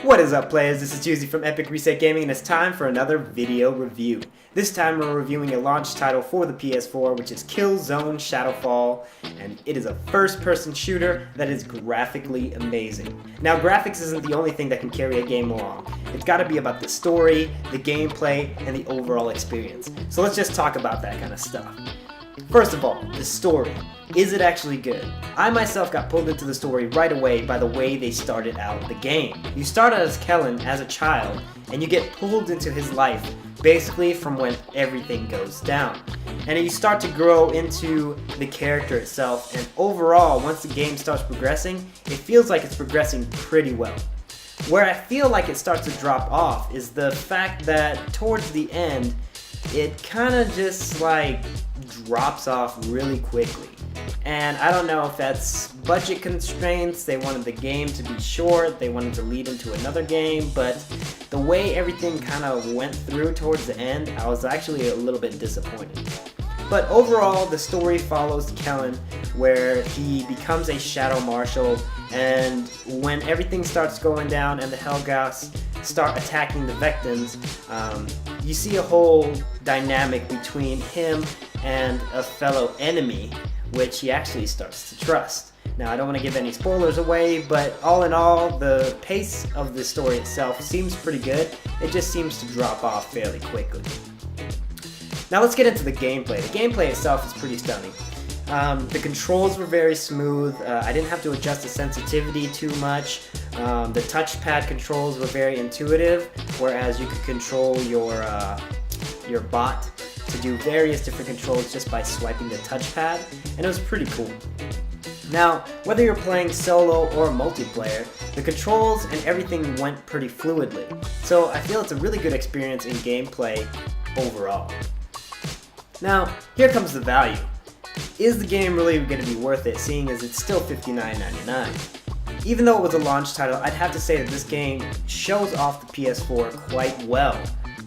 What is up, players? This is Juicy from Epic Reset Gaming, and it's time for another video review. This time we're reviewing a launch title for the PS4, which is Killzone Shadowfall, and it is a first-person shooter that is graphically amazing. Now, graphics isn't the only thing that can carry a game along. It's got to be about the story, the gameplay, and the overall experience. So let's just talk about that kind of stuff. First of all, the story. Is it actually good? I myself got pulled into the story right away by the way they started out the game. You start out as Kellen as a child, and you get pulled into his life basically from when everything goes down. And you start to grow into the character itself, and overall, once the game starts progressing, it feels like it's progressing pretty well. Where I feel like it starts to drop off is the fact that towards the end, it kind of just like drops off really quickly. And I don't know if that's budget constraints, they wanted the game to be short, they wanted to lead into another game, but the way everything kind of went through towards the end, I was actually a little bit disappointed. But overall, the story follows Kellen, where he becomes a shadow marshal, and when everything starts going down and the Helghast start attacking the victims, you see a whole dynamic between him and a fellow enemy, which he actually starts to trust. Now, I don't want to give any spoilers away, but all in all, the pace of the story itself seems pretty good. It just seems to drop off fairly quickly. Now let's get into the gameplay. The gameplay itself is pretty stunning. The controls were very smooth. I didn't have to adjust the sensitivity too much. The touchpad controls were very intuitive, whereas you could control your bot to do various different controls just by swiping the touchpad, and it was pretty cool. Now, whether you're playing solo or multiplayer, the controls and everything went pretty fluidly, so I feel it's a really good experience in gameplay overall. Now, here comes the value. Is the game really going to be worth it, seeing as it's still $59.99? Even though it was a launch title, I'd have to say that this game shows off the PS4 quite well,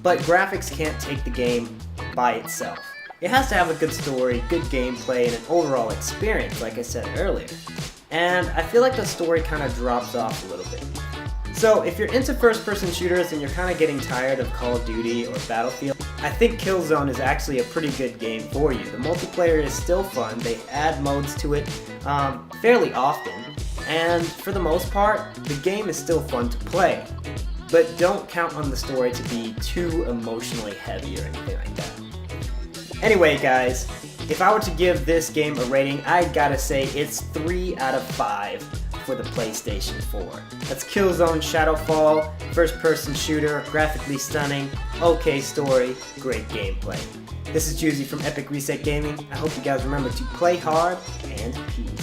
but graphics can't take the game by itself. It has to have a good story, good gameplay, and an overall experience, like I said earlier. And I feel like the story kind of drops off a little bit. So if you're into first-person shooters and you're kind of getting tired of Call of Duty or Battlefield, I think Killzone is actually a pretty good game for you. The multiplayer is still fun, they add modes to it fairly often, and for the most part, the game is still fun to play. But don't count on the story to be too emotionally heavy or anything like that. Anyway, guys, if I were to give this game a rating, I'd gotta say it's 3 out of 5 for the PlayStation 4. That's Killzone Shadowfall, first-person shooter, graphically stunning, okay story, great gameplay. This is Juicy from Epic Reset Gaming. I hope you guys remember to play hard and peace.